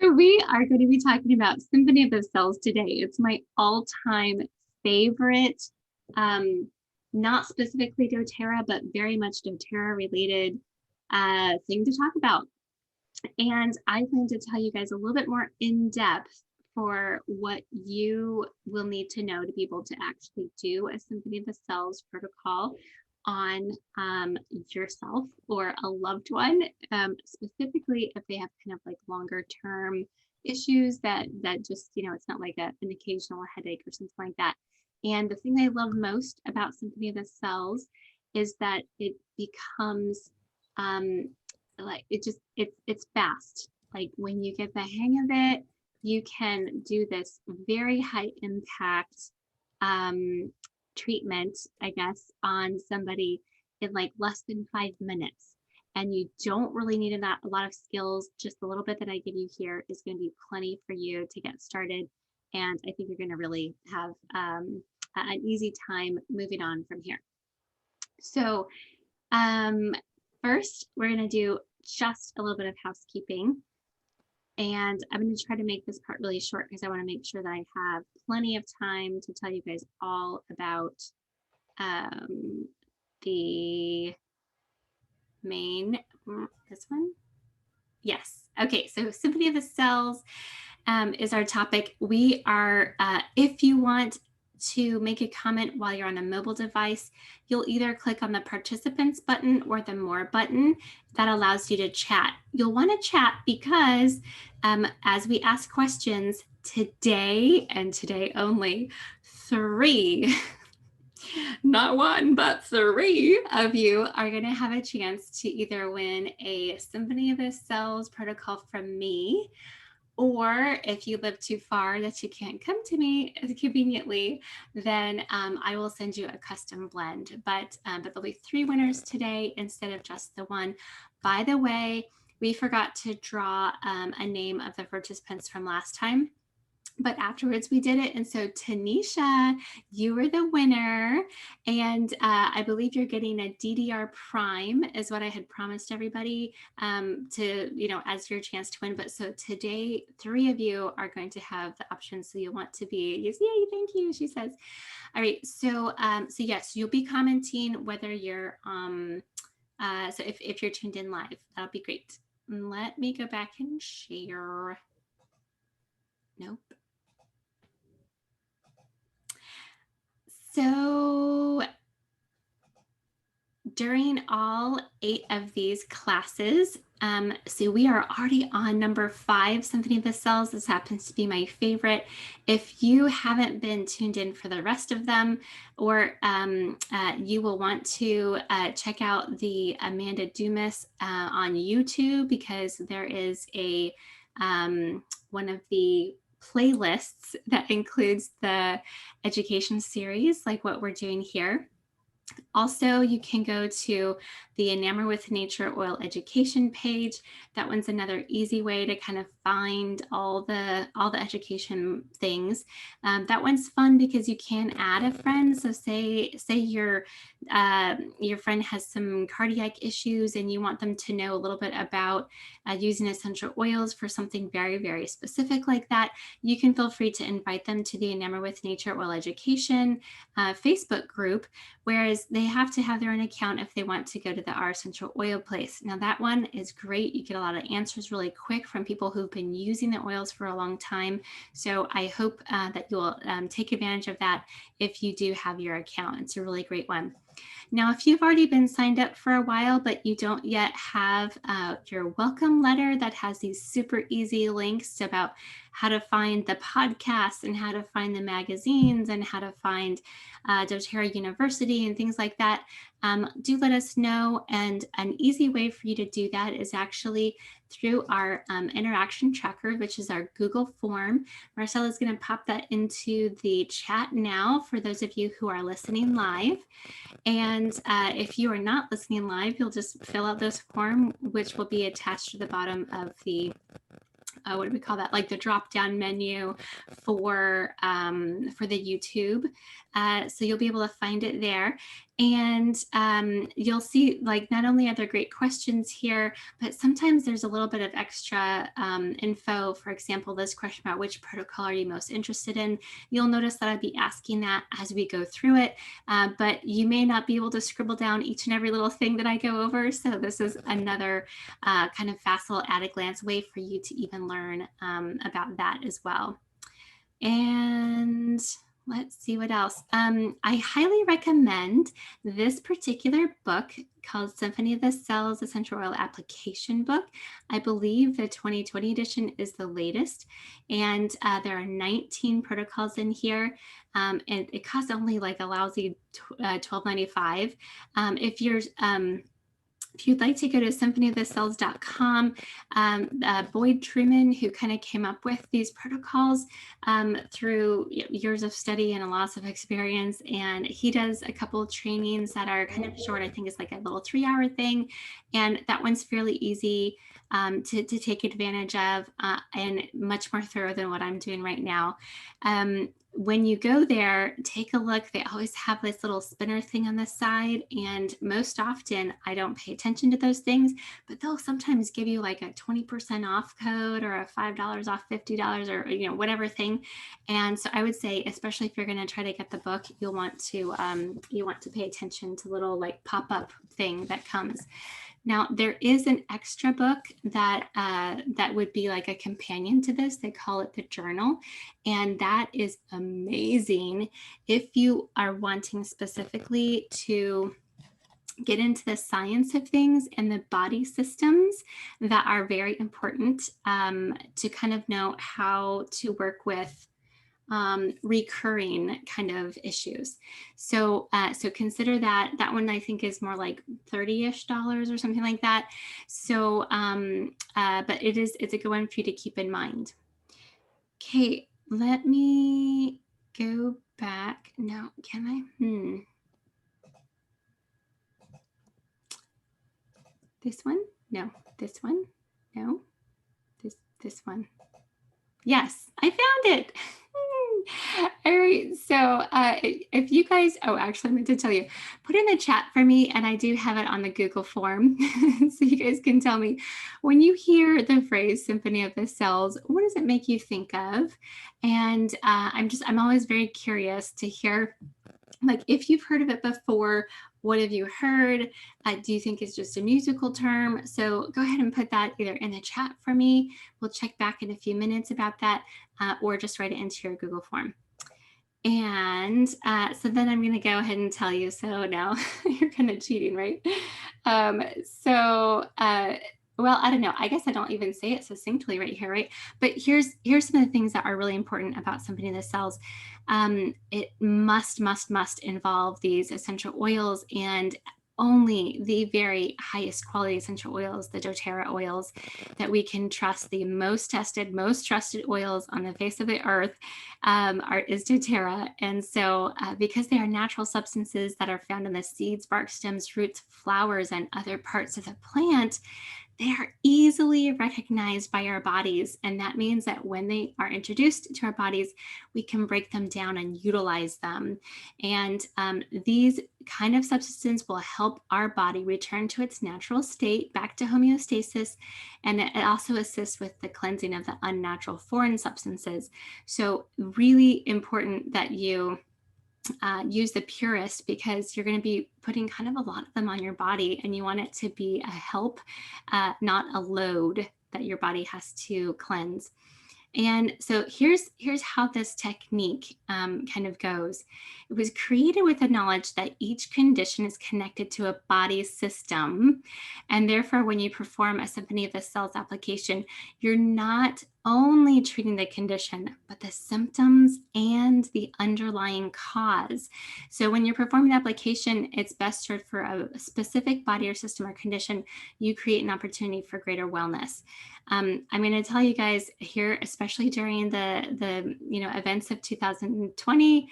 So we are going to be talking about Symphony of the Cells today. It's my all-time favorite, not specifically doTERRA, but very much doTERRA related thing to talk about. And I plan to tell you guys a little bit more in depth for what you will need to know to be able to actually do a Symphony of the Cells protocol on yourself or a loved one, specifically if they have kind of like longer term issues that just, it's not like an occasional headache or something like that. And the thing I love most about Symphony of the Cells is that it becomes like it's fast. Like when you get the hang of it, you can do this very high impact treatment, I guess, on somebody in like less than 5 minutes. And you don't really need a lot of skills. Just a little bit that I give you here is going to be plenty for you to get started. And I think you're going to really have an easy time moving on from here. So first, we're going to do just a little bit of housekeeping. And I'm going to try to make this part really short because I want to make sure that I have plenty of time to tell you guys all about the main, this one? Yes. Okay, so Symphony of the Cells is our topic. We are, if you want to make a comment while you're on a mobile device, you'll either click on the participants button or the more button that allows you to chat. You'll want to chat because as we ask questions today and today only, 3 not 1, but 3 of you are going to have a chance to either win a Symphony of the Cells protocol from me, or if you live too far that you can't come to me conveniently, then I will send you a custom blend. But there'll be 3 winners today instead of just the 1. By the way, we forgot to draw a name of the participants from last time, but afterwards we did it. And so Tanisha, you were the winner. And I believe you're getting a DDR Prime is what I had promised everybody to, as your chance to win. But so today, 3 of you are going to have the option. So you'll want to be, yay, thank you, she says. All right, so yes, you'll be commenting whether you're, so if you're tuned in live, that'll be great. Let me go back and share. Nope. So during all 8 of these classes, so we are already on number 5, Symphony of the Cells. This happens to be my favorite. If you haven't been tuned in for the rest of them, or you will want to check out the Amanda Dumas on YouTube, because there is a one of the playlists that includes the education series, like what we're doing here. Also, you can go to the Enamor with Nature Oil Education page. That one's another easy way to kind of find all the education things. That one's fun because you can add a friend. So say your friend has some cardiac issues and you want them to know a little bit about using essential oils for something very, very specific like that. You can feel free to invite them to the Enamor with Nature Oil Education Facebook group, whereas they have to have their own account if they want to go to the Our Essential Oil place. Now that one is great. You get a lot of answers really quick from people who've been using the oils for a long time. So I hope that you'll take advantage of that if you do have your account. It's a really great one. Now, if you've already been signed up for a while, but you don't yet have your welcome letter that has these super easy links about how to find the podcasts and how to find the magazines and how to find doTERRA University and things like that, do let us know. And an easy way for you to do that is actually through our interaction tracker, which is our Google form. Marcella is going to pop that into the chat now for those of you who are listening live. And if you are not listening live, you'll just fill out this form, which will be attached to the bottom of the what do we call that? Like the drop-down menu for the YouTube. So you'll be able to find it there. And you'll see, like, not only are there great questions here, but sometimes there's a little bit of extra info. For example, this question about which protocol are you most interested in? You'll notice that I'd be asking that as we go through it, but you may not be able to scribble down each and every little thing that I go over. So this is another kind of fast little at a glance way for you to even learn about that as well. And let's see what else. I highly recommend this particular book called Symphony of the Cells Essential Oil Application Book. I believe the 2020 edition is the latest, and there are 19 protocols in here, and it costs only like a lousy $12.95. If you'd like to go to symphonyofthecells.com, Boyd Truman, who kind of came up with these protocols through years of study and lots of experience, and he does a couple of trainings that are kind of short. I think it's like a little 3-hour thing, and that one's fairly easy to take advantage of and much more thorough than what I'm doing right now. When you go there, take a look. They always have this little spinner thing on the side, and most often I don't pay attention to those things, but they'll sometimes give you like a 20% off code or a $5 off $50 or whatever thing. And so I would say, especially if you're going to try to get the book, you'll want to pay attention to little like pop-up thing that comes. Now, there is an extra book that would be like a companion to this. They call it the journal, and that is amazing if you are wanting specifically to get into the science of things and the body systems that are very important to kind of know how to work with recurring kind of issues. So consider that one, I think, is more like $30-ish or something like that. So, but it's a good one for you to keep in mind. Okay, let me go back. No, can I? This one? No. This one? No. This one. Yes, I found it. All right, so if you guys, actually I meant to tell you, put in the chat for me, and I do have it on the Google form, so you guys can tell me, when you hear the phrase Symphony of the Cells, what does it make you think of? And I'm always very curious to hear, like, if you've heard of it before, what have you heard? Do you think it's just a musical term? So go ahead and put that either in the chat for me. We'll check back in a few minutes about that, or just write it into your Google form. And so then I'm going to go ahead and tell you. So now you're kind of cheating, right? Well, I don't know. I guess I don't even say it succinctly right here, right? But here's some of the things that are really important about Symphony of the Cells. It must involve these essential oils, and only the very highest quality essential oils, the doTERRA oils, that we can trust. The most tested, most trusted oils on the face of the earth is doTERRA. And so because they are natural substances that are found in the seeds, bark, stems, roots, flowers, and other parts of the plant, they are easily recognized by our bodies. And that means that when they are introduced to our bodies, we can break them down and utilize them. And these kind of substances will help our body return to its natural state, back to homeostasis. And it also assists with the cleansing of the unnatural foreign substances. So really important that you use the purest, because you're going to be putting kind of a lot of them on your body, and you want it to be a help, not a load that your body has to cleanse. And so here's how this technique kind of goes. It was created with the knowledge that each condition is connected to a body system. And therefore, when you perform a Symphony of the Cells application, you're not only treating the condition, but the symptoms and the underlying cause. So when you're performing the application, it's best served for a specific body or system or condition. You create an opportunity for greater wellness. I'm going to tell you guys here, especially during the events of 2020,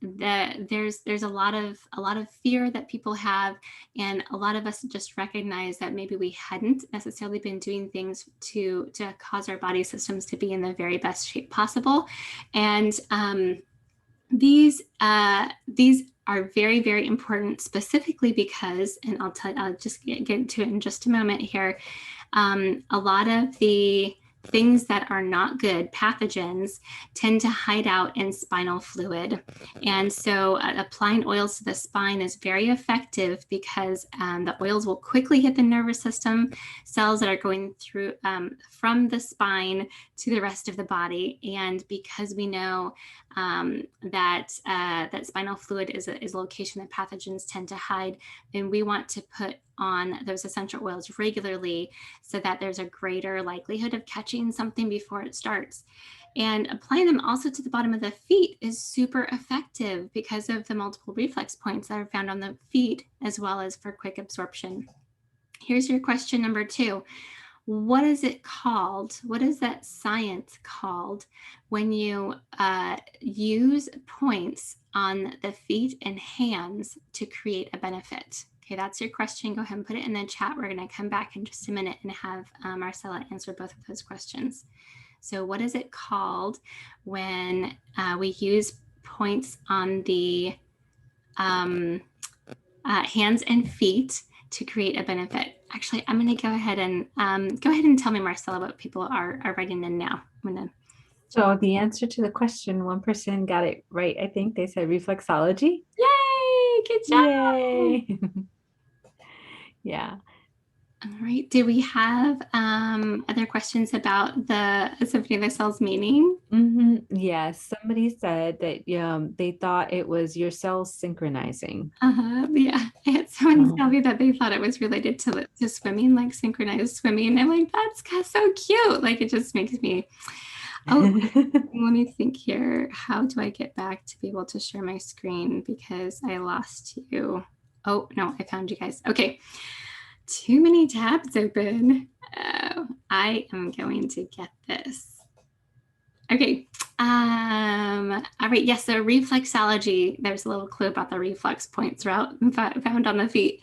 there's a lot of fear that people have, and a lot of us just recognize that maybe we hadn't necessarily been doing things to cause our body systems to be in the very best shape possible. And These are very, very important specifically because, and I'll just get to it in just a moment here. A lot of the things that are not good, pathogens, tend to hide out in spinal fluid. And so applying oils to the spine is very effective because the oils will quickly hit the nervous system, cells that are going through from the spine to the rest of the body. And because we know that spinal fluid is a location that pathogens tend to hide, and we want to put on those essential oils regularly so that there's a greater likelihood of catching something before it starts. And applying them also to the bottom of the feet is super effective because of the multiple reflex points that are found on the feet, as well as for quick absorption. Here's your question number 2. What is it called? What is that science called when you use points on the feet and hands to create a benefit? Okay, that's your question. Go ahead and put it in the chat. We're going to come back in just a minute and have Marcella answer both of those questions. So what is it called when we use points on the hands and feet to create a benefit? Actually, I'm going to go ahead and tell me, Marcella, what people are writing in now. So the answer to the question, one person got it right. I think they said reflexology. Yay! Good job! Yay! Yeah. All right. Do we have other questions about the Symphony of the Cells meaning? Yes. Somebody said that they thought it was your cells synchronizing. Yeah. I had someone tell me that they thought it was related to swimming, like synchronized swimming. And I'm like, that's so cute. Like, it just makes me. Oh, let me think here. How do I get back to be able to share my screen? Because I lost you. Oh, no, I found you guys. Okay. Too many tabs open. Oh, I am going to get this. Okay. All right. Yes. So reflexology, there's a little clue about the reflex points found on the feet.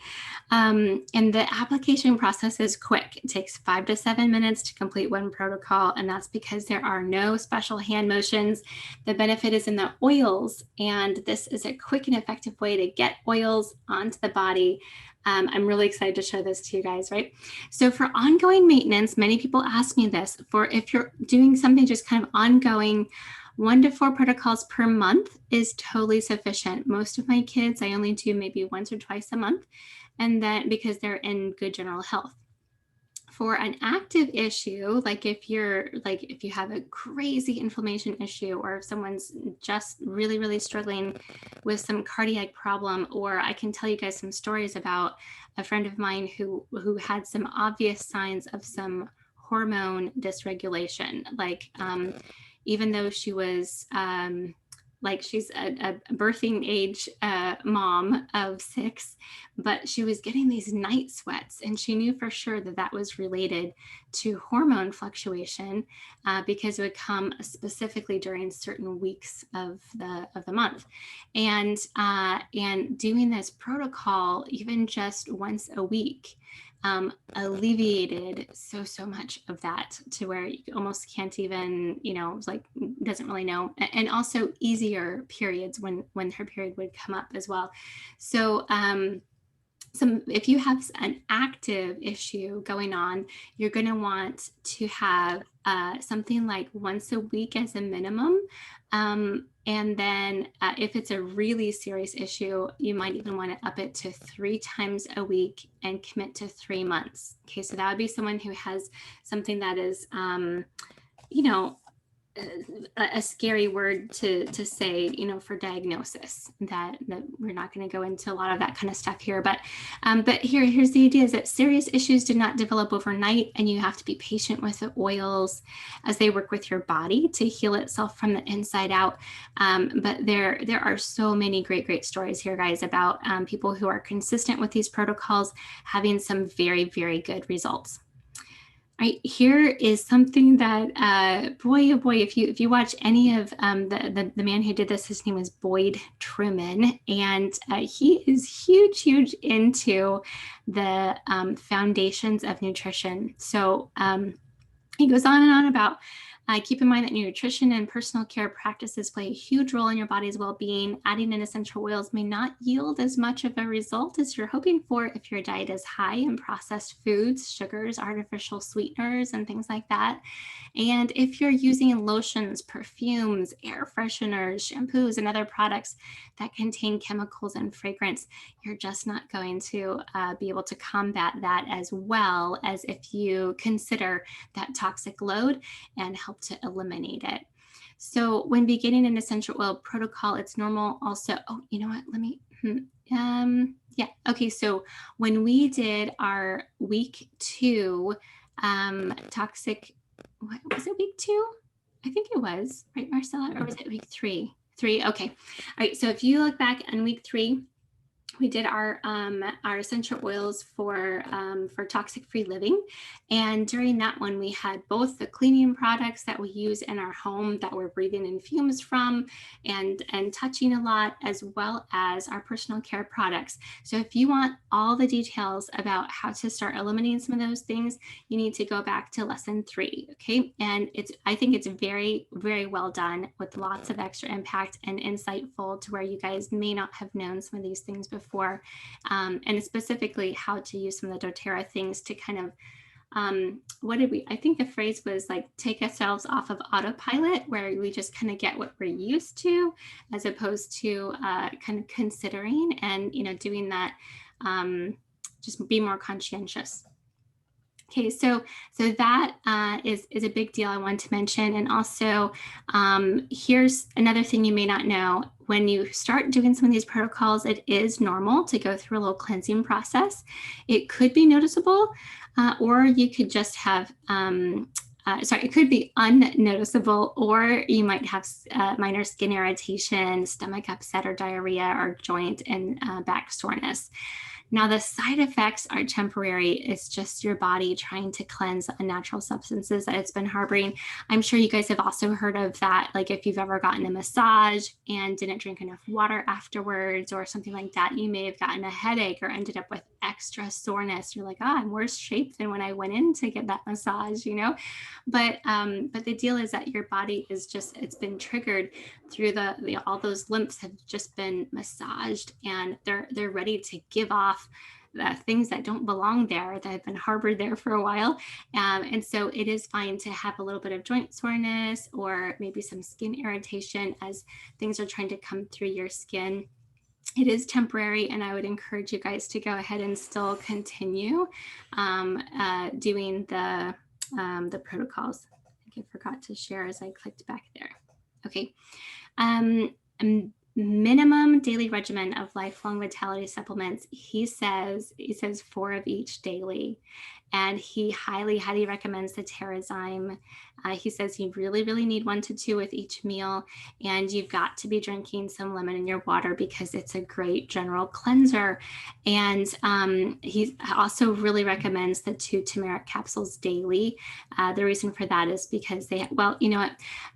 And the application process is quick. It takes 5 to 7 minutes to complete one protocol. And that's because there are no special hand motions. The benefit is in the oils. And this is a quick and effective way to get oils onto the body. I'm really excited to show this to you guys, right? So for ongoing maintenance, many people ask me this, for if you're doing something just kind of ongoing, 1 to 4 protocols per month is totally sufficient. Most of my kids, I only do maybe once or twice a month, and then because they're in good general health. For an active issue, like if you have a crazy inflammation issue, or if someone's just really, really struggling with some cardiac problem, or I can tell you guys some stories about a friend of mine who had some obvious signs of some hormone dysregulation, like even though she was like she's a birthing age mom of 6, but she was getting these night sweats, and she knew for sure that that was related to hormone fluctuation because it would come specifically during certain weeks of the month. And doing this protocol, even just once a week, alleviated so much of that, to where you almost can't even, like, doesn't really know. And also easier periods when her period would come up as well. So if you have an active issue going on, you're going to want to have something like once a week as a minimum. And then if it's a really serious issue, you might even want to up it to 3 times a week and commit to 3 months. Okay, so that would be someone who has something that is, a scary word to say, for diagnosis, that we're not going to go into a lot of that kind of stuff here. But here's the idea, is that serious issues do not develop overnight, and you have to be patient with the oils as they work with your body to heal itself from the inside out. But there are so many great stories here, guys, about people who are consistent with these protocols having some very, very good results. Right, here is something that, boy, oh boy, if you watch any of the man who did this, his name was Boyd Truman, and he is huge into the foundations of nutrition. So He goes on and on about keep in mind that nutrition and personal care practices play a huge role in your body's well-being. Adding in essential oils may not yield as much of a result as you're hoping for if your diet is high in processed foods, sugars, artificial sweeteners, and things like that. And if you're using lotions, perfumes, air fresheners, shampoos, and other products that contain chemicals and fragrance, you're just not going to be able to combat that as well as if you consider that toxic load and help to eliminate it. So when beginning an essential oil protocol, it's normal also, oh, you know what, let me, yeah, okay, so when we did our week 2 toxic, what was it, week 2? I think it was, right, Marcella, or was it week 3? 3, okay. All right, so if you look back on week 3, we did our essential oils for toxic-free living. And during that one, we had both the cleaning products that we use in our home that we're breathing in fumes from and touching a lot, as well as our personal care products. So if you want all the details about how to start eliminating some of those things, you need to go back to lesson 3, okay? And I think it's very, very well done with lots of extra impact and insightful to where you guys may not have known some of these things before. And specifically how to use some of the doTERRA things to kind of, I think the phrase was like, take ourselves off of autopilot, where we just kind of get what we're used to, as opposed to kind of considering and, doing that, just be more conscientious. Okay, so that is a big deal I want to mention. And also, here's another thing you may not know. When you start doing some of these protocols, it is normal to go through a little cleansing process. It could be noticeable, or you could just have, it could be unnoticeable, or you might have minor skin irritation, stomach upset, or diarrhea, or joint and back soreness. Now, the side effects are temporary. It's just your body trying to cleanse unnatural substances that it's been harboring. I'm sure you guys have also heard of that. Like if you've ever gotten a massage and didn't drink enough water afterwards or something like that, you may have gotten a headache or ended up with extra soreness. You're like, oh, I'm worse shape than when I went in to get that massage, But the deal is that your body is it's been triggered through all those lymphs have just been massaged, and they're ready to give off the things that don't belong there, that have been harbored there for a while. And so it is fine to have a little bit of joint soreness or maybe some skin irritation as things are trying to come through your skin. It is temporary, and I would encourage you guys to go ahead and still continue doing the protocols. I think I forgot to share as I clicked back there. Okay. Minimum daily regimen of lifelong vitality supplements. He says 4 of each daily, and he highly recommends the Terrazyme. He says you really need 1 to 2 with each meal, and you've got to be drinking some lemon in your water because it's a great general cleanser. And he also really recommends the 2 turmeric capsules daily. The reason for that is because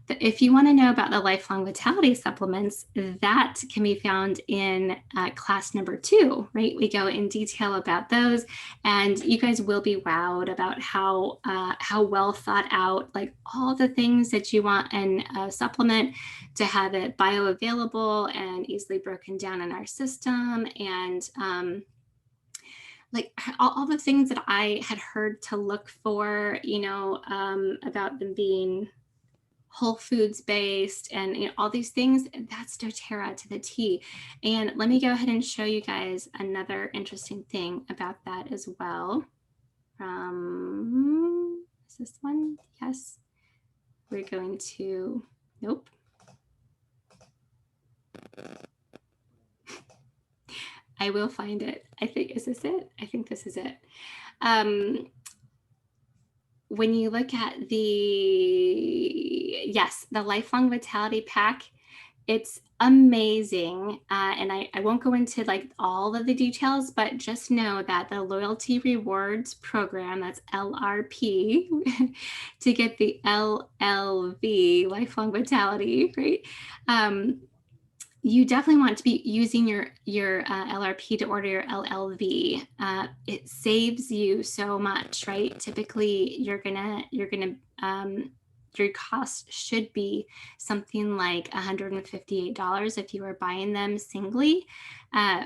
if you want to know about the lifelong vitality supplements, that can be found in class number 2, right? We go in detail about those, and you guys will be wowed about how well thought out, like all the things that you want in a supplement to have it bioavailable and easily broken down in our system, and like all the things that I had heard to look for, about them being whole foods based and all these things. That's doTERRA to the T. And let me go ahead and show you guys another interesting thing about that as well. Is this one? Yes. We're going to, nope. I will find it. Is this it? I think this is it. When you look at the lifelong vitality pack, it's amazing. And I won't go into like all of the details, but just know that the loyalty rewards program, that's LRP, to get the LLV, lifelong vitality, right? You definitely want to be using your LRP to order your LLV. It saves you so much, right? Typically, your cost should be something like $158 if you were buying them singly,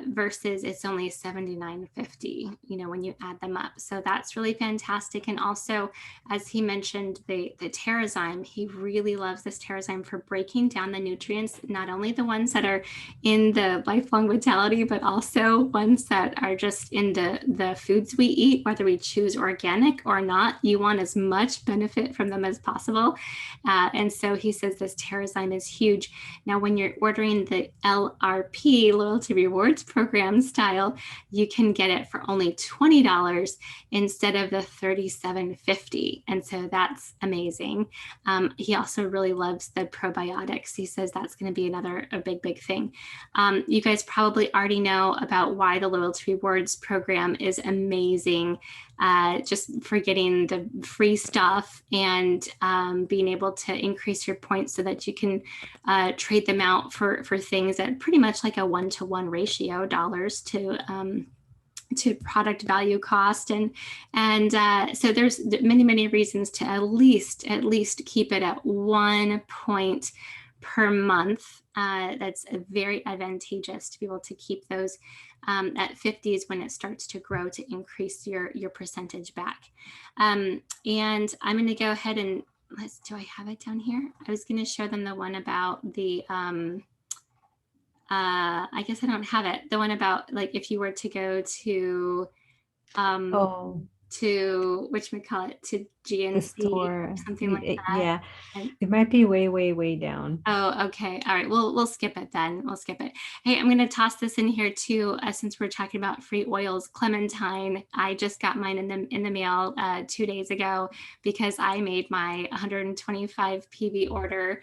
versus it's only $79.50, when you add them up. So that's really fantastic. And also, as he mentioned, the Terrazyme, he really loves this Terrazyme for breaking down the nutrients, not only the ones that are in the lifelong vitality, but also ones that are just in the foods we eat, whether we choose organic or not. You want as much benefit from them as possible. And so he says this Terrazyme is huge. Now, when you're ordering the LRP, Loyalty Rewards Program style, you can get it for only $20 instead of the $37.50. And so that's amazing. He also really loves the probiotics. He says that's going to be a big thing. You guys probably already know about why the Loyalty Rewards Program is amazing. Just for getting the free stuff and being able to increase your points so that you can trade them out for things at pretty much like a 1-to-1 ratio, dollars to product value cost. And so there's many reasons to at least keep it at 1 point per month. That's very advantageous to be able to keep those at 50s when it starts to grow, to increase your percentage back. And I'm going to go ahead and do I have it down here? I was going to show them the one about the I guess I don't have it. The one about, like, if you were to go to to whatchamacallit, to GNC, something like that. Yeah, it might be way down. Oh, okay. All right. We'll skip it then. We'll skip it. Hey, I'm going to toss this in here too, since we're talking about free oils. Clementine. I just got mine in the mail 2 days ago because I made my 125 PV order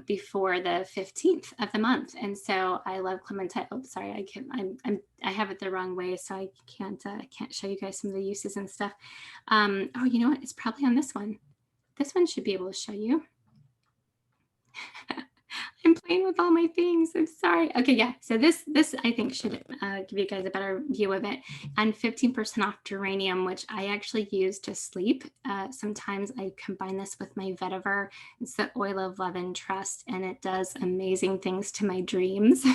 before the 15th of the month, and so I love clementine. Oh, sorry, I have it the wrong way, so I can't show you guys some of the uses and stuff. Oh, you know what? It's probably on this one. This one should be able to show you. I'm playing with all my things. I'm sorry. Okay, yeah. So this I think should give you guys a better view of it. And 15% off geranium, which I actually use to sleep. Sometimes I combine this with my vetiver. It's the oil of love and trust, and it does amazing things to my dreams,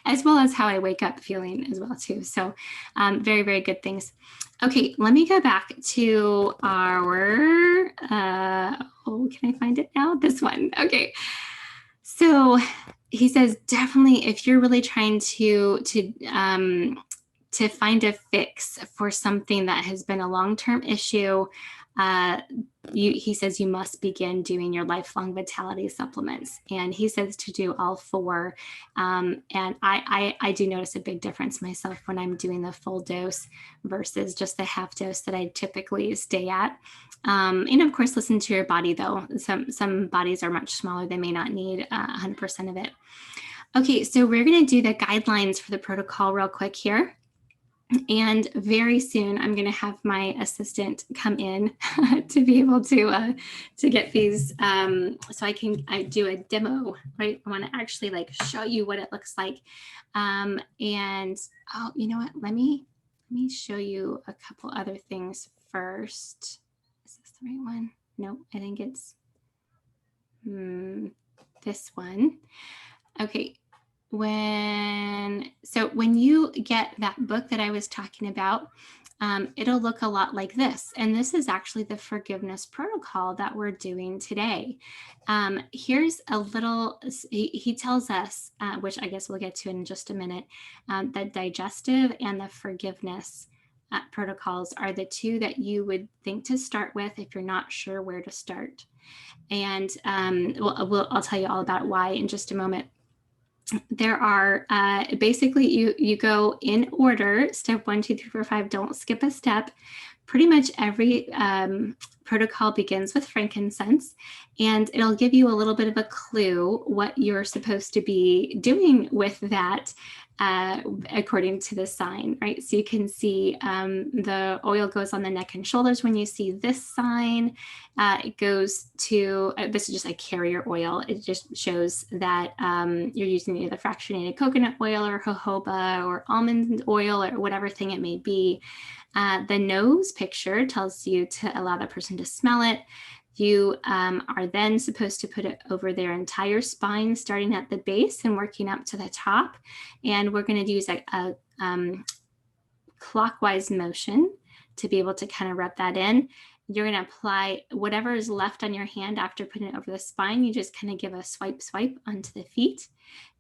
as well as how I wake up feeling as well too. So very good things. Okay, let me go back to our, can I find it now? This one. Okay. So he says, definitely, if you're really trying to find a fix for something that has been a long-term issue, he says you must begin doing your lifelong vitality supplements. And he says to do all 4. And I do notice a big difference myself when I'm doing the full dose versus just the half dose that I typically stay at. And of course, listen to your body though. Some bodies are much smaller. They may not need 100% of it. Okay, so we're going to do the guidelines for the protocol real quick here. And very soon, I'm going to have my assistant come in to be able to get these, so I do a demo, right? I want to actually like show you what it looks like. And oh, you know what? Let me show you a couple other things first. Is this the right one? No, I think it's this one. Okay. When you get that book that I was talking about, it'll look a lot like this. And this is actually the forgiveness protocol that we're doing today. Here's a little, he tells us, which I guess we'll get to in just a minute, that digestive and the forgiveness protocols are the 2 that you would think to start with if you're not sure where to start. And I'll tell you all about why in just a moment. There are basically you go in order, step 1, 2, 3, 4, 5, don't skip a step. pretty much every protocol begins with frankincense, and it'll give you a little bit of a clue what you're supposed to be doing with that according to the sign, right? So you can see the oil goes on the neck and shoulders when you see this sign. It goes to, this is just a carrier oil. It just shows that you're using either fractionated coconut oil or jojoba or almond oil or whatever thing it may be. The nose picture tells you to allow the person to smell it. You are then supposed to put it over their entire spine, starting at the base and working up to the top. And we're going to use a clockwise motion to be able to kind of rub that in. You're going to apply whatever is left on your hand after putting it over the spine. You just kind of give a swipe onto the feet.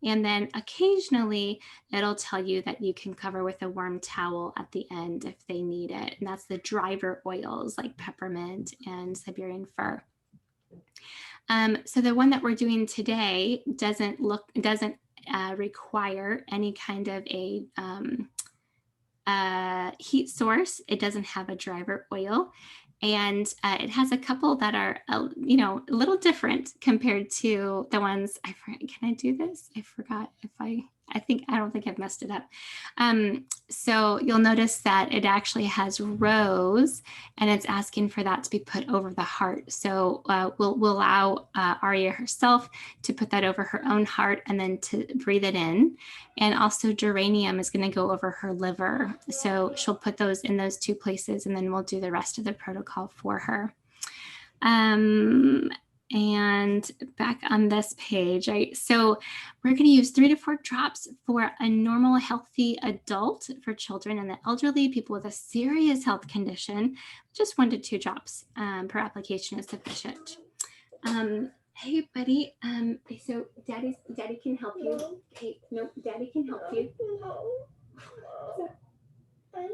And then occasionally it'll tell you that you can cover with a warm towel at the end if they need it. And that's the driver oils like peppermint and Siberian fir. So the one that we're doing today doesn't require any kind of a heat source. It doesn't have a driver oil. And it has a couple that are, a little different compared to the ones, can I do this? I forgot if I don't think I've messed it up. So you'll notice that it actually has rose, and it's asking for that to be put over the heart. So we'll allow Aria herself to put that over her own heart and then to breathe it in. And also geranium is going to go over her liver. So she'll put those in those two places, and then we'll do the rest of the protocol for her. And back on this page, right? So we're going to use 3 to 4 drops for a normal, healthy adult, for children and the elderly, people with a serious health condition. Just 1 to 2 drops per application is sufficient. Hey, buddy. So Daddy can help you. Hey, no, Daddy can help you. I need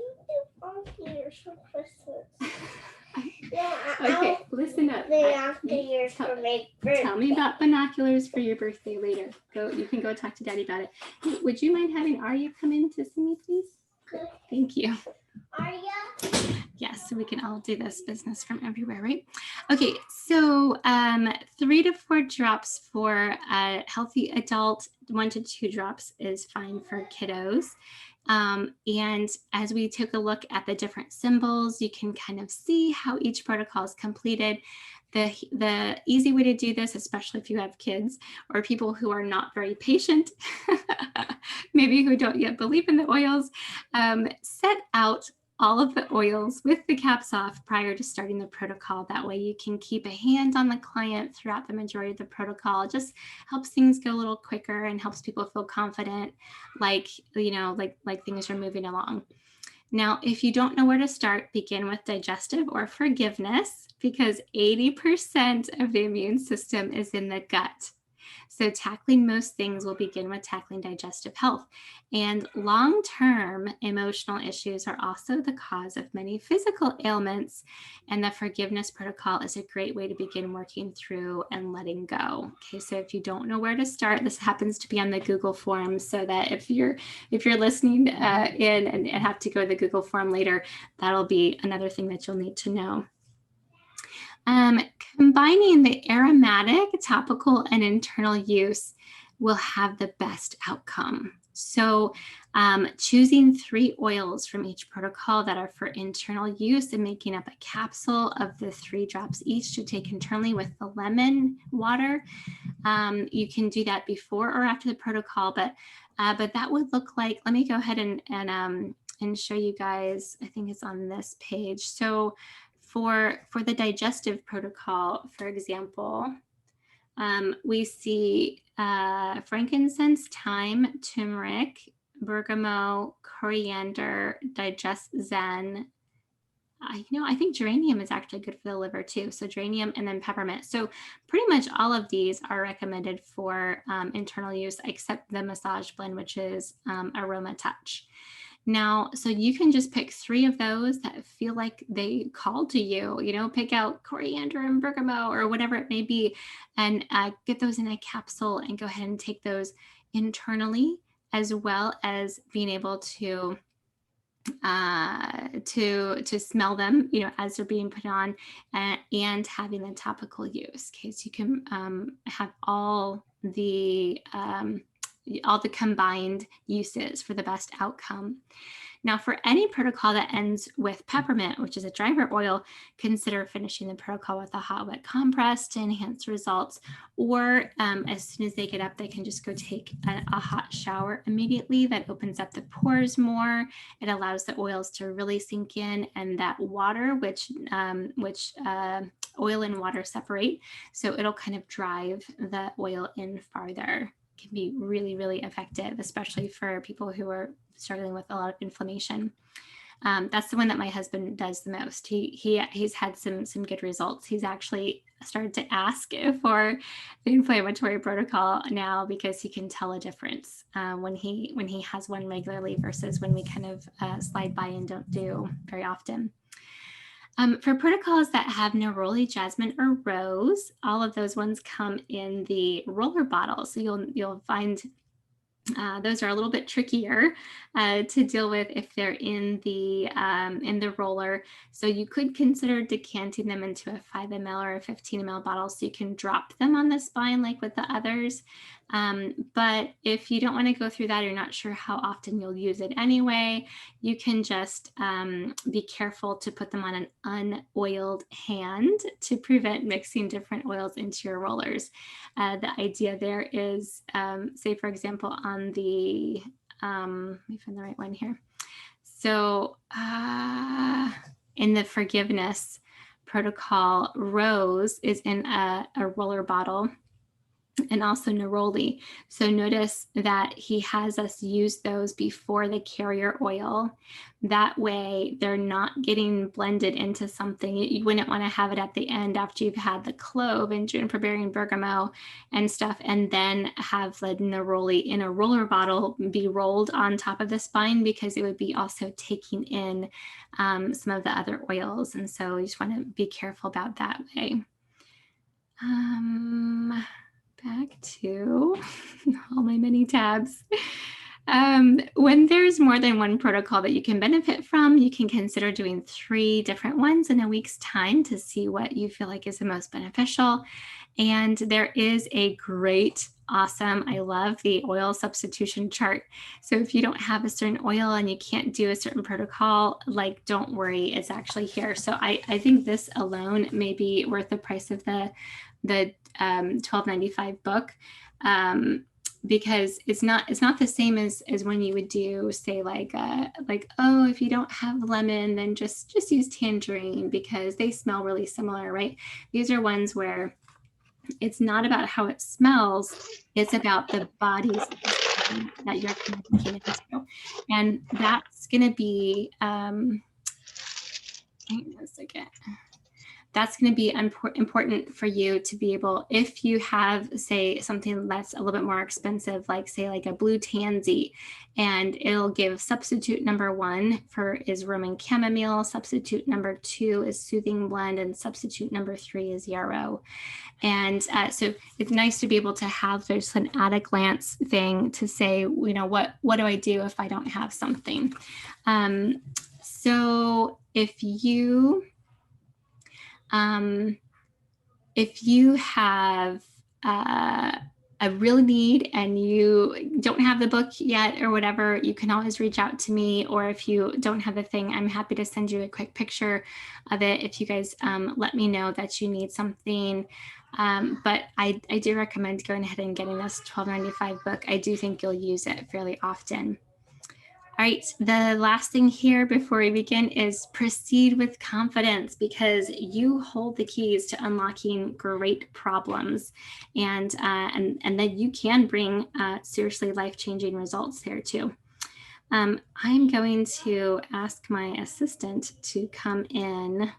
binoculars for Christmas. Okay, listen up. Binoculars for my birthday. Tell me about binoculars for your birthday later. You can go talk to Daddy about it. Hey, would you mind having Arya come in to see me, please? Good. Thank you. Arya? Yes, so we can all do this business from everywhere, right? Okay, so 3 to 4 drops for a healthy adult, 1 to 2 drops is fine for kiddos. And as we took a look at the different symbols, you can kind of see how each protocol is completed. The easy way to do this, especially if you have kids or people who are not very patient, maybe who don't yet believe in the oils, set out all of the oils with the caps off prior to starting the protocol. That way you can keep a hand on the client throughout the majority of the protocol. It just helps things go a little quicker and helps people feel confident, like things are moving along. Now, if you don't know where to start, begin with digestive or forgiveness, because 80% of the immune system is in the gut. So tackling most things will begin with tackling digestive health. And long-term emotional issues are also the cause of many physical ailments. And the forgiveness protocol is a great way to begin working through and letting go. Okay, so if you don't know where to start, this happens to be on the Google form, so that if you're listening in and have to go to the Google form later, that'll be another thing that you'll need to know. Combining the aromatic, topical, and internal use will have the best outcome. So choosing 3 oils from each protocol that are for internal use and making up a capsule of the 3 drops each to take internally with the lemon water. You can do that before or after the protocol, but that would look like, let me go ahead and show you guys. I think it's on this page. So for the digestive protocol, for example, we see frankincense, thyme, turmeric, bergamot, coriander, digest zen. I think geranium is actually good for the liver too. So geranium and then peppermint. So pretty much all of these are recommended for internal use, except the massage blend, which is Aromatics. Now, so you can just pick 3 of those that feel like they call to you, pick out coriander and bergamot or whatever it may be, and get those in a capsule and go ahead and take those internally, as well as being able to to smell them, as they're being put on, and having the topical use. Okay, so you can have all the combined uses for the best outcome. Now, for any protocol that ends with peppermint, which is a driver oil, consider finishing the protocol with a hot wet compress to enhance results. Or as soon as they get up, they can just go take a hot shower immediately. That opens up the pores more. It allows the oils to really sink in, and that water, which oil and water separate, so it'll kind of drive the oil in farther. Can be really, really effective, especially for people who are struggling with a lot of inflammation. That's the one that my husband does the most. He's had some good results. He's actually started to ask for the inflammatory protocol now, because he can tell a difference when he has one regularly versus when we kind of slide by and don't do very often. For protocols that have Neroli, Jasmine, or Rose, all of those ones come in the roller bottle. So you'll find those are a little bit trickier to deal with if they're in the roller. So you could consider decanting them into a 5 ml or a 15 ml bottle, so you can drop them on the spine like with the others. But if you don't want to go through that, you're not sure how often you'll use it anyway, you can just be careful to put them on an unoiled hand to prevent mixing different oils into your rollers. The idea there is, say, for example, on the, let me find the right one here. So in the forgiveness protocol, Rose is in a roller bottle, and also Neroli. So notice that he has us use those before the carrier oil. That way they're not getting blended into something. You wouldn't want to have it at the end after you've had the clove and juniper berry and bergamot and stuff, and then have the Neroli in a roller bottle be rolled on top of the spine, because it would be also taking in some of the other oils. And so you just want to be careful about that way. Back to all my many tabs. When there's more than one protocol that you can benefit from, you can consider doing 3 different ones in a week's time to see what you feel like is the most beneficial. And there is a great, awesome, I love the oil substitution chart. So if you don't have a certain oil and you can't do a certain protocol, like, don't worry, it's actually here. So I think this alone may be worth the price of the $12.95 book, because it's not the same as when you would do, say, like, oh, if you don't have lemon, then just use tangerine, because they smell really similar, right? These are ones where it's not about how it smells, it's about the bodies that you're looking into. And that's going to be, hang on a second. That's going to be important for you to be able, if you have, say, something that's a little bit more expensive, like, say, like a blue tansy, and it'll give substitute number 1 is Roman chamomile, substitute number 2 is soothing blend, and substitute number 3 is yarrow. And so it's nice to be able to have there's an at a glance thing to say, what do I do if I don't have something? So if you have a real need and you don't have the book yet or whatever, you can always reach out to me. Or if you don't have the thing, I'm happy to send you a quick picture of it if you guys let me know that you need something. But I do recommend going ahead and getting this $12.95 book. I do think you'll use it fairly often. All right, the last thing here before we begin is proceed with confidence, because you hold the keys to unlocking great problems, and then you can bring seriously life-changing results there too. I'm going to ask my assistant to come in.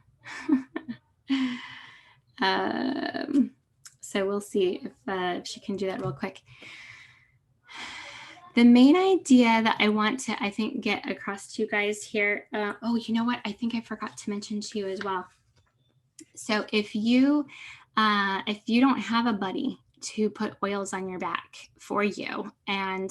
So we'll see if she can do that real quick. The main idea that I want to, I think, get across to you guys here. Oh, you know what? I think I forgot to mention to you as well. So if you don't have a buddy to put oils on your back for you, and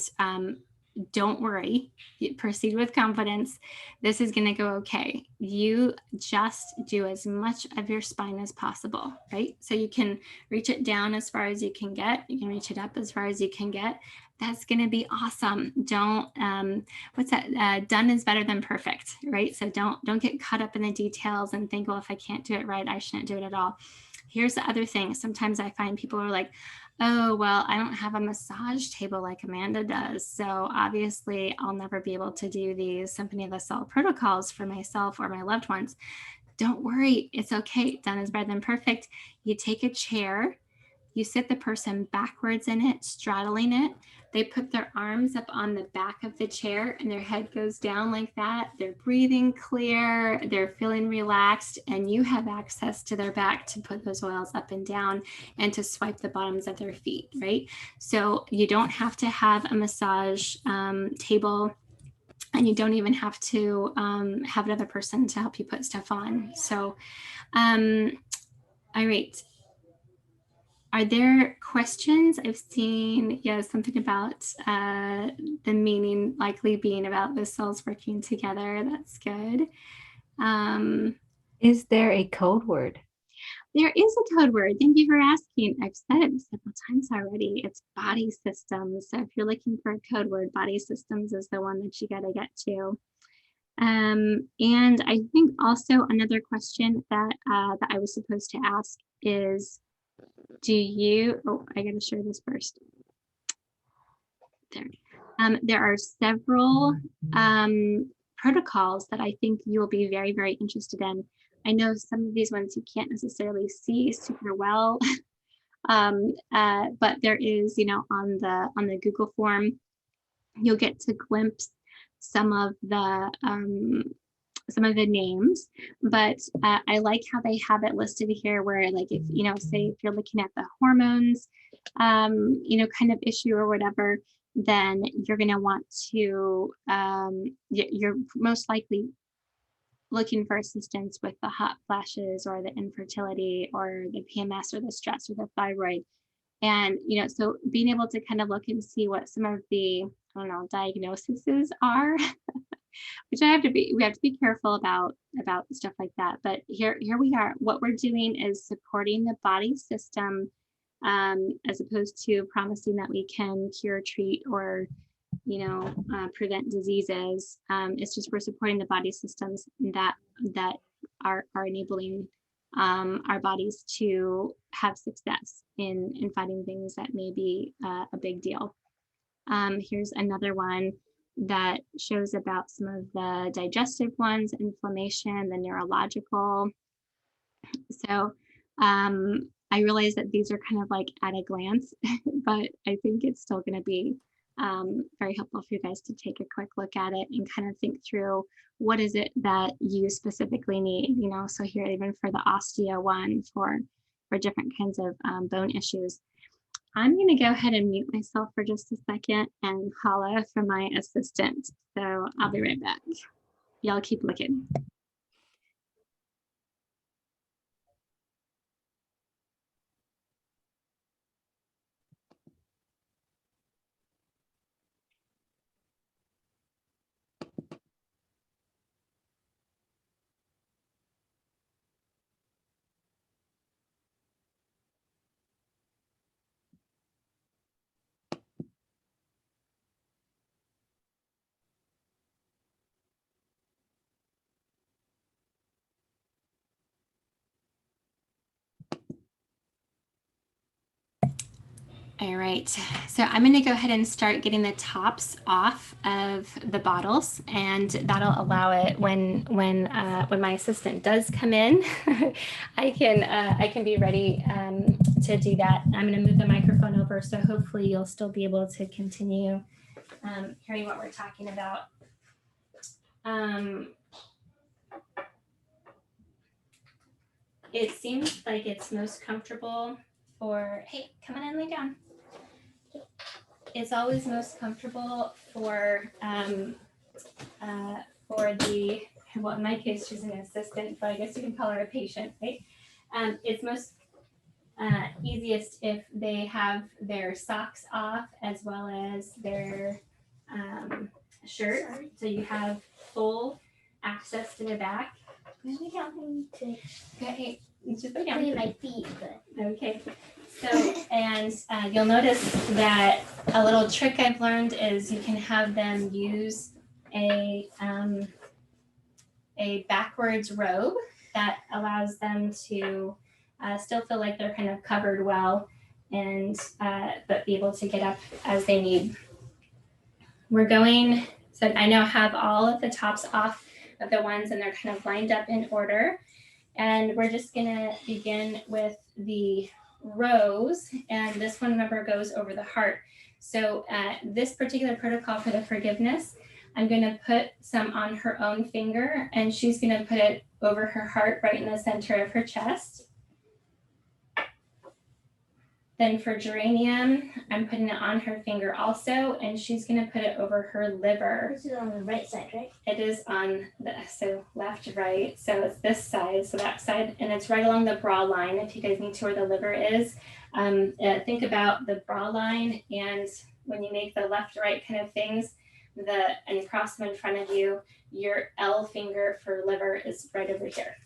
don't worry, proceed with confidence. This is going to go okay. You just do as much of your spine as possible, right? So you can reach it down as far as you can get. You can reach it up as far as you can get. That's going to be awesome. Don't, what's that? Done is better than perfect, right? So don't get caught up in the details and think, well, if I can't do it right, I shouldn't do it at all. Here's the other thing. Sometimes I find people are like, oh, well, I don't have a massage table like Amanda does. So obviously I'll never be able to do these Symphony of the Cell protocols for myself or my loved ones. Don't worry, it's okay. Done is better than perfect. You take a chair, you sit the person backwards in it, straddling it. They put their arms up on the back of the chair and their head goes down like that. They're breathing clear, they're feeling relaxed, and you have access to their back to put those oils up and down and to swipe the bottoms of their feet, right? So you don't have to have a massage table, and you don't even have to have another person to help you put stuff on. So, all right. Are there questions? I've seen, yeah, something about the meaning likely being about the cells working together. That's good. Is there a code word? There is a code word. Thank you for asking. I've said it several times already. It's body systems. So if you're looking for a code word, body systems is the one that you got to get to. And I think also another question that I was supposed to ask is, do you, oh, I gotta share this first. There. There are several protocols that I think you'll be very, very interested in. I know some of these ones you can't necessarily see super well, but there is, you know, on the Google form, you'll get to glimpse some of the names, but I like how they have it listed here where, like, if, you know, say if you're looking at the hormones, you know, kind of issue or whatever, then you're going to want to, you're most likely looking for assistance with the hot flashes or the infertility or the PMS or the stress or the thyroid. And, you know, so being able to kind of look and see what some of the, I don't know, diagnoses are, which we have to be careful about stuff like that. But here we are. What we're doing is supporting the body system, as opposed to promising that we can cure, treat, or, you know, prevent diseases. It's just we're supporting the body systems that are enabling our bodies to have success in fighting things that may be a big deal. Here's another one that shows about some of the digestive ones, inflammation, the neurological. So I realize that these are kind of like at a glance, but I think it's still going to be very helpful for you guys to take a quick look at it and kind of think through what is it that you specifically need, you know. So here, even for the osteo one, for different kinds of bone issues. I'm going to go ahead and mute myself for just a second and holla for my assistant. So I'll be right back. Y'all keep looking. All right, so I'm going to go ahead and start getting the tops off of the bottles, and that'll allow it when my assistant does come in, I can be ready to do that. I'm going to move the microphone over, so hopefully you'll still be able to continue hearing what we're talking about. It seems like it's most comfortable for, hey, come on and lay down. It's always most comfortable for the, well, in my case, she's an assistant, but I guess you can call her a patient, right? It's most easiest if they have their socks off as well as their shirt. So you have full access to the back. Really helping to Okay, just go down. clean my feet, but Okay, so, and you'll notice that a little trick I've learned is you can have them use a backwards robe that allows them to still feel like they're kind of covered well and but be able to get up as they need. We're going, so I now have all of the tops off of the ones and they're kind of lined up in order. And we're just gonna begin with the rose, and this one, remember, goes over the heart. So this particular protocol for the forgiveness, I'm gonna put some on her own finger, and she's gonna put it over her heart right in the center of her chest. Then for geranium, I'm putting it on her finger also, and she's gonna put it over her liver. this is on the right side, right? It is on the, so left, right. So it's this side, so that side, and it's right along the bra line. If you guys need to where the liver is, think about the bra line, and when you make the left, right kind of things, and cross them in front of you, your L finger for liver is right over here.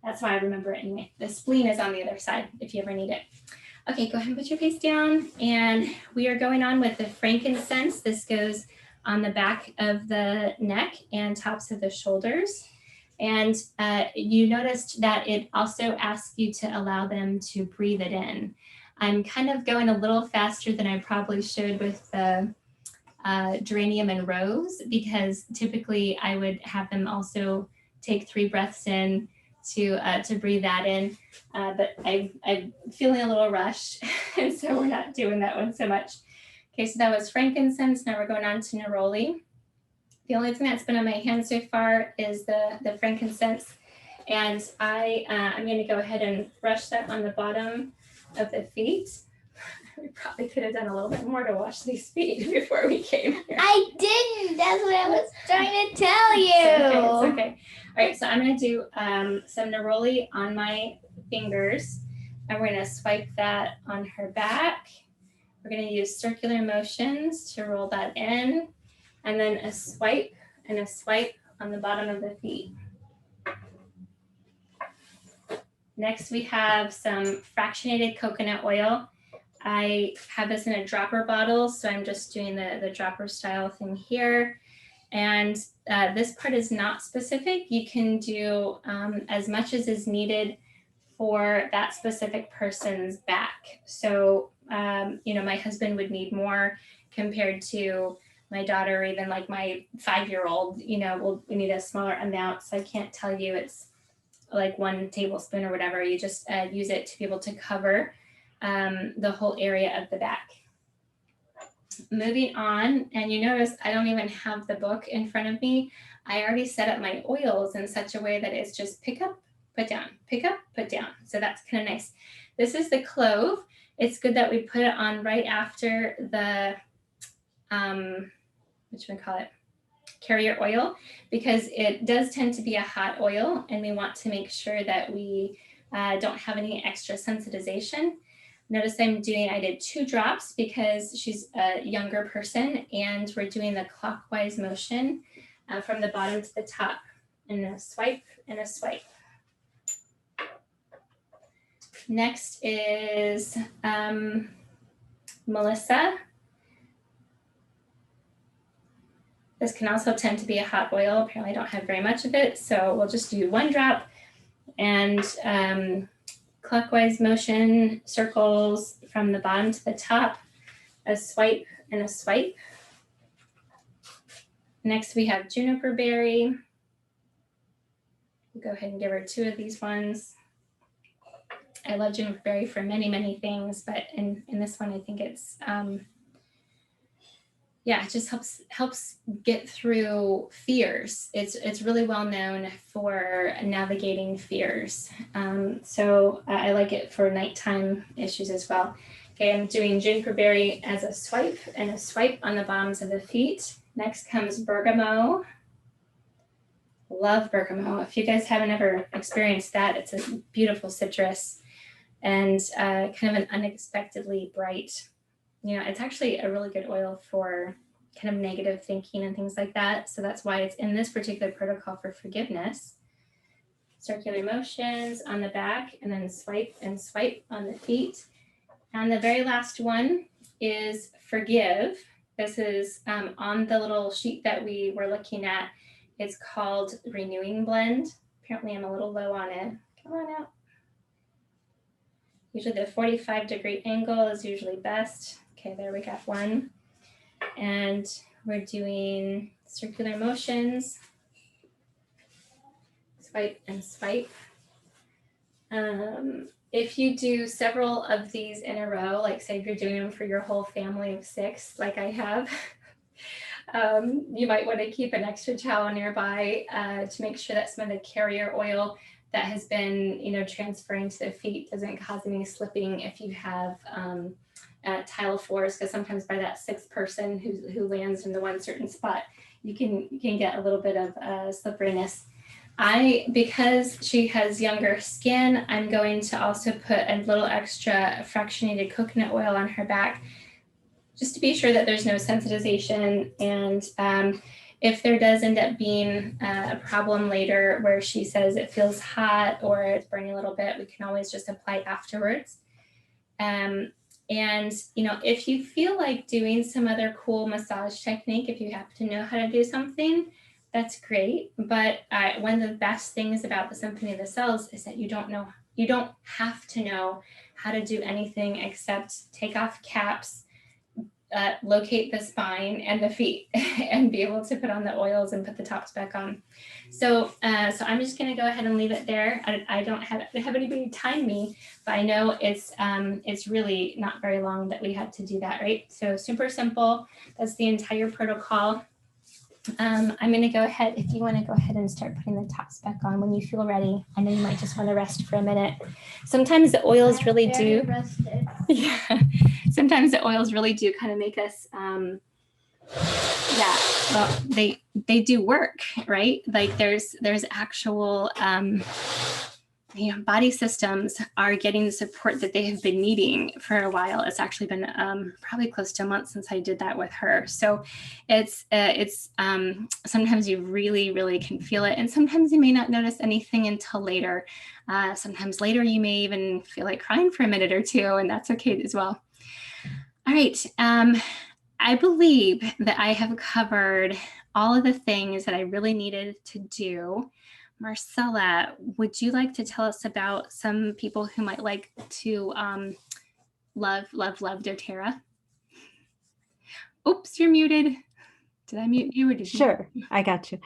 That's why I remember it anyway. The spleen is on the other side if you ever need it. Okay, go ahead and put your face down, and we are going on with the frankincense. This goes on the back of the neck and tops of the shoulders. And you noticed that it also asks you to allow them to breathe it in. I'm kind of going a little faster than I probably should with the geranium and rose, because typically I would have them also take 3 breaths in to breathe that in, but I'm feeling a little rushed, and so we're not doing that one so much. Okay, so that was frankincense. Now we're going on to neroli. The only thing that's been on my hand so far is the frankincense, and I'm going to go ahead and brush that on the bottom of the feet. We probably could have done a little bit more to wash these feet before we came here. I didn't. That's what I was trying to tell you. It's okay. All right, so I'm going to do some neroli on my fingers, and we're going to swipe that on her back. We're going to use circular motions to roll that in, and then a swipe and a swipe on the bottom of the feet. Next, we have some fractionated coconut oil. I have this in a dropper bottle, so I'm just doing the dropper style thing here. And this part is not specific. You can do as much as is needed for that specific person's back. So, my husband would need more compared to my daughter, or even like my 5-year-old, we need a smaller amount. So I can't tell you it's like 1 tablespoon or whatever. You just use it to be able to cover the whole area of the back. Moving on, and you notice I don't even have the book in front of me. I already set up my oils in such a way that it's just pick up, put down, pick up, put down. So that's kind of nice. This is the clove. It's good that we put it on right after the, carrier oil, because it does tend to be a hot oil, and we want to make sure that we don't have any extra sensitization. Notice I did 2 drops because she's a younger person, and we're doing the clockwise motion from the bottom to the top, and a swipe and a swipe. Next is Melissa. This can also tend to be a hot oil. Apparently I don't have very much of it, so we'll just do 1 drop, and clockwise motion, circles from the bottom to the top, a swipe and a swipe. Next we have juniper berry. We'll go ahead and give her 2 of these ones. I love juniper berry for many, many things, but in this one I think it's, it just helps get through fears. It's really well known for navigating fears. So I like it for nighttime issues as well. Okay, I'm doing juniper berry as a swipe and a swipe on the bottoms of the feet. Next comes bergamot. Love bergamot. If you guys haven't ever experienced that, it's a beautiful citrus and kind of an unexpectedly bright. It's actually a really good oil for kind of negative thinking and things like that. So that's why it's in this particular protocol for forgiveness. Circular motions on the back, and then swipe and swipe on the feet. And the very last one is forgive. This is on the little sheet that we were looking at. It's called Renewing Blend. Apparently I'm a little low on it. Come on out. Usually the 45-degree angle is usually best. Okay, there we got one. And we're doing circular motions. Swipe and swipe. If you do several of these in a row, like say if you're doing them for your whole family of 6, like I have, you might want to keep an extra towel nearby to make sure that some of the carrier oil that has been, transferring to the feet doesn't cause any slipping if you have tile floors, because sometimes by that 6th person who lands in the one certain spot, you can get a little bit of slipperiness. Because she has younger skin, I'm going to also put a little extra fractionated coconut oil on her back, just to be sure that there's no sensitization. And if there does end up being a problem later where she says it feels hot or it's burning a little bit, we can always just apply afterwards. And, if you feel like doing some other cool massage technique, if you happen to know how to do something, that's great. But one of the best things about the Symphony of the Cells is that you don't have to know how to do anything except take off caps, locate the spine and the feet, and be able to put on the oils and put the tops back on. So I'm just going to go ahead and leave it there. I don't have anybody time me, but I know it's really not very long that we had to do that, right? So super simple. That's the entire protocol. I'm going to go ahead, if you want to go ahead and start putting the tops back on when you feel ready. I know you might just want to rest for a minute. Sometimes the oils really do. Yeah. Sometimes the oils really do kind of make us, well, they do work, right? Like there's actual, body systems are getting the support that they have been needing for a while. It's actually been probably close to a month since I did that with her. So it's sometimes you really, really can feel it. And sometimes you may not notice anything until later. Sometimes later you may even feel like crying for a minute or two, and that's okay as well. All right. I believe that I have covered all of the things that I really needed to do. Marcella, would you like to tell us about some people who might like to love doTERRA? Oops, you're muted. Did I mute you or did you? Sure, I got you.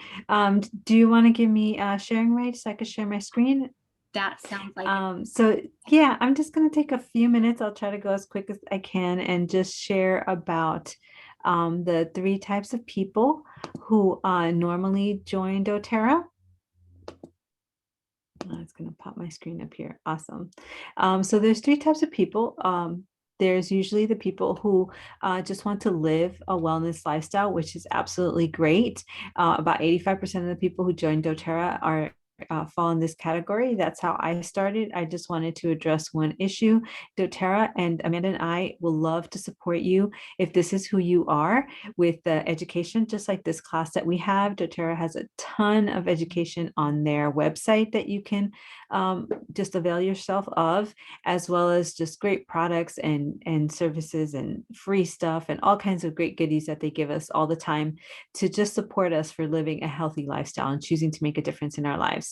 Do you want to give me sharing rights so I can share my screen? That sounds like so yeah, I'm just going to take a few minutes. I'll try to go as quick as I can and just share about the 3 types of people who normally join doTERRA. It's going to pop my screen up here. Awesome. So there's 3 types of people. There's usually the people who just want to live a wellness lifestyle, which is absolutely great. About 85% of the people who join doTERRA are fall in this category. That's how I started. I just wanted to address one issue. doTERRA and Amanda and I will love to support you if this is who you are with the education, just like this class that we have. doTERRA has a ton of education on their website that you can just avail yourself of, as well as just great products and services and free stuff and all kinds of great goodies that they give us all the time to just support us for living a healthy lifestyle and choosing to make a difference in our lives.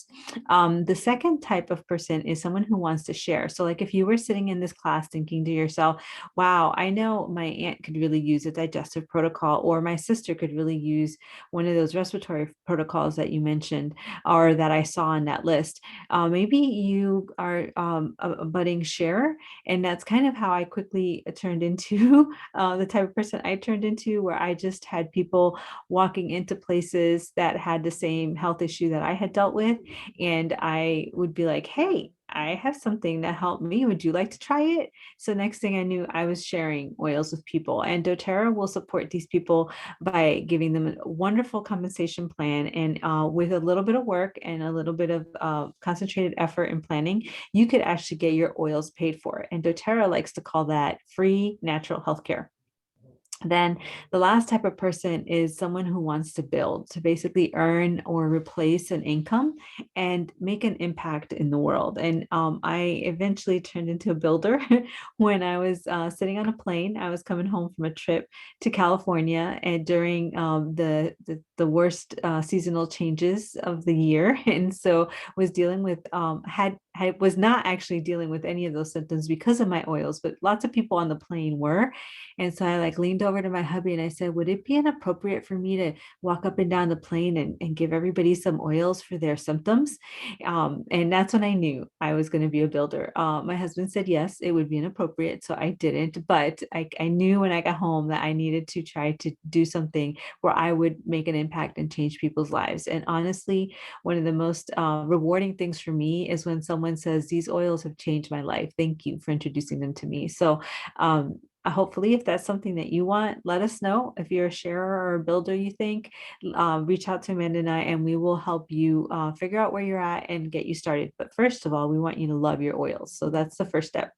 The second type of person is someone who wants to share. So like if you were sitting in this class thinking to yourself, wow, I know my aunt could really use a digestive protocol, or my sister could really use one of those respiratory protocols that you mentioned or that I saw on that list. Maybe you are a budding sharer, and that's kind of how I quickly turned into the type of person I turned into, where I just had people walking into places that had the same health issue that I had dealt with. And I would be like, hey, I have something that helped me. Would you like to try it? So next thing I knew, I was sharing oils with people, and doTERRA will support these people by giving them a wonderful compensation plan. And with a little bit of work and a little bit of concentrated effort and planning, you could actually get your oils paid for. And doTERRA likes to call that free natural healthcare. Then the last type of person is someone who wants to build, to basically earn or replace an income and make an impact in the world. And I eventually turned into a builder when I was sitting on a plane. I was coming home from a trip to California, and during the worst seasonal changes of the year, and so was dealing with had was not actually dealing with any of those symptoms because of my oils, but lots of people on the plane were. And so I like leaned over to my hubby and I said, would it be inappropriate for me to walk up and down the plane and give everybody some oils for their symptoms? And that's when I knew I was going to be a builder. My husband said, yes, it would be inappropriate. So I didn't, but I knew when I got home that I needed to try to do something where I would make an impact and change people's lives. And honestly, one of the most rewarding things for me is when someone says, these oils have changed my life. Thank you for introducing them to me. So hopefully, if that's something that you want, let us know. If you're a sharer or a builder, you think, reach out to Amanda and I, and we will help you figure out where you're at and get you started. But first of all, we want you to love your oils. So that's the first step.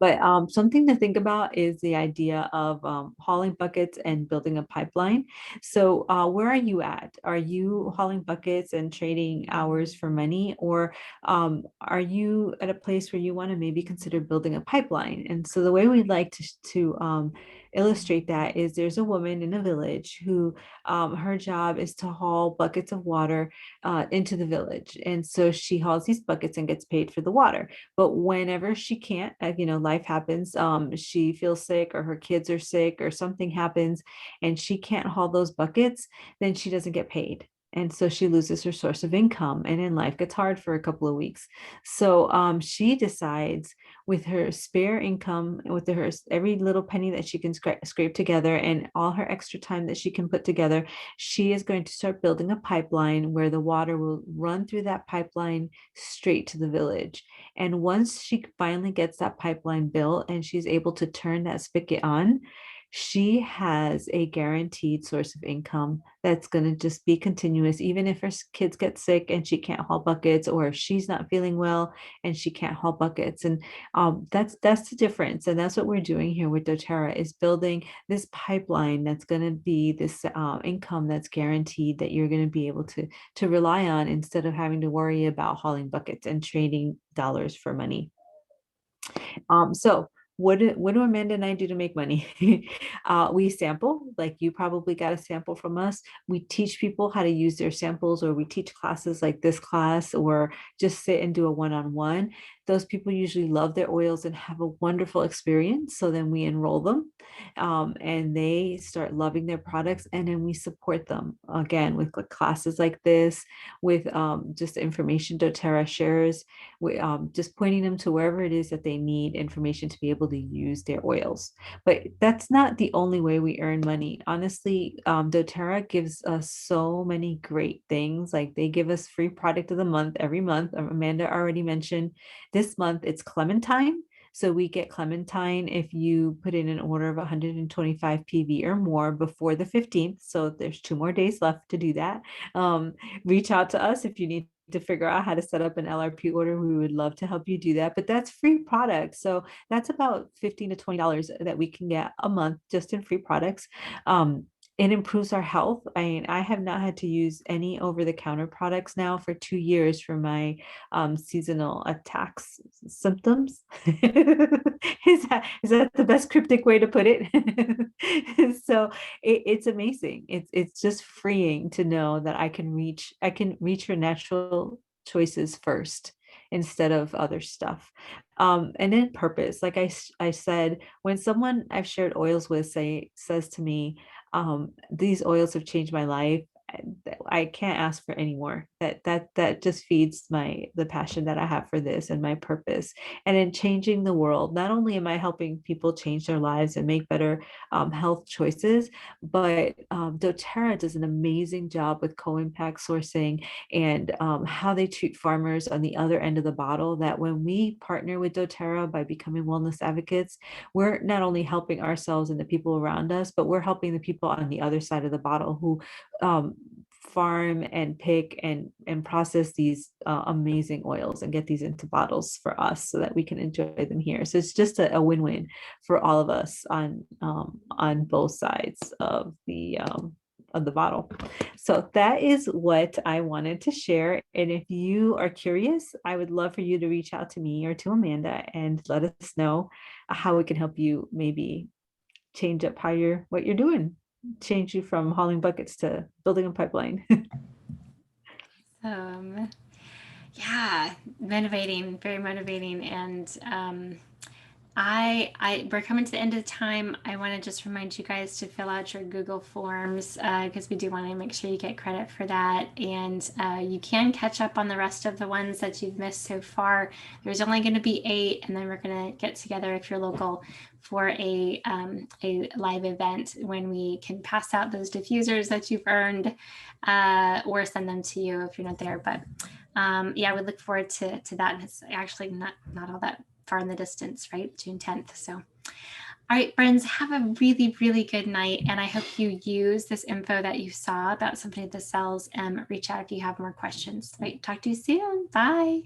But something to think about is the idea of hauling buckets and building a pipeline. So where are you at? Are you hauling buckets and trading hours for money? Or are you at a place where you want to maybe consider building a pipeline? And so the way we'd like to illustrate that is there's a woman in a village who her job is to haul buckets of water into the village. And so she hauls these buckets and gets paid for the water. But whenever she can't, life happens, she feels sick or her kids are sick or something happens and she can't haul those buckets, then she doesn't get paid. And so she loses her source of income, and then life gets hard for a couple of weeks. So she decides, with her spare income, with her every little penny that she can scrape together and all her extra time that she can put together, she is going to start building a pipeline where the water will run through that pipeline straight to the village. And once she finally gets that pipeline built and she's able to turn that spigot on, she has a guaranteed source of income that's going to just be continuous, even if her kids get sick and she can't haul buckets, or if she's not feeling well and she can't haul buckets. And that's the difference. And that's what we're doing here with doTERRA, is building this pipeline that's going to be this income that's guaranteed, that you're going to be able to rely on instead of having to worry about hauling buckets and trading dollars for money. So what do Amanda and I do to make money? We sample, like you probably got a sample from us. We teach people how to use their samples, or we teach classes like this class, or just sit and do a one-on-one. Those people usually love their oils and have a wonderful experience. So then we enroll them and they start loving their products. And then we support them again with classes like this, with just the information doTERRA shares, just pointing them to wherever it is that they need information to be able to use their oils. But that's not the only way we earn money. Honestly, doTERRA gives us so many great things. Like they give us free product of the month every month. Amanda already mentioned this month it's clementine. So we get clementine if you put in an order of 125 PV or more before the 15th. So there's 2 more days left to do that. Reach out to us if you need to figure out how to set up an LRP order. We would love to help you do that, but that's free product. So that's about $15 to $20 that we can get a month just in free products. It improves our health. I mean, I have not had to use any over-the-counter products now for 2 years for my seasonal attacks symptoms. Is that the best cryptic way to put it? So it's amazing. It's just freeing to know that I can reach your natural choices first instead of other stuff. And then purpose, like I said, when someone I've shared oils with says to me, these oils have changed my life, I can't ask for any more. That just feeds the passion that I have for this and my purpose. And in changing the world, not only am I helping people change their lives and make better health choices, but doTERRA does an amazing job with co-impact sourcing and how they treat farmers on the other end of the bottle. That when we partner with doTERRA by becoming wellness advocates, we're not only helping ourselves and the people around us, but we're helping the people on the other side of the bottle who farm and pick and process these amazing oils and get these into bottles for us so that we can enjoy them here. So it's just a win-win for all of us on both sides of the bottle. So that is what I wanted to share. And if you are curious, I would love for you to reach out to me or to Amanda and let us know how we can help you maybe change up what you're doing, change you from hauling buckets to building a pipeline. Yeah, motivating, very motivating. And we're coming to the end of the time. I want to just remind you guys to fill out your Google Forms because we do want to make sure you get credit for that. And you can catch up on the rest of the ones that you've missed so far. There's only going to be 8, and then we're going to get together if you're local for a live event when we can pass out those diffusers that you've earned or send them to you if you're not there. But yeah, we look forward to that. And it's actually not all that far in the distance, right? June 10th. So, all right, friends, have a really, really good night. And I hope you use this info that you saw about Symphony of the Cells and reach out if you have more questions. Right. Talk to you soon. Bye.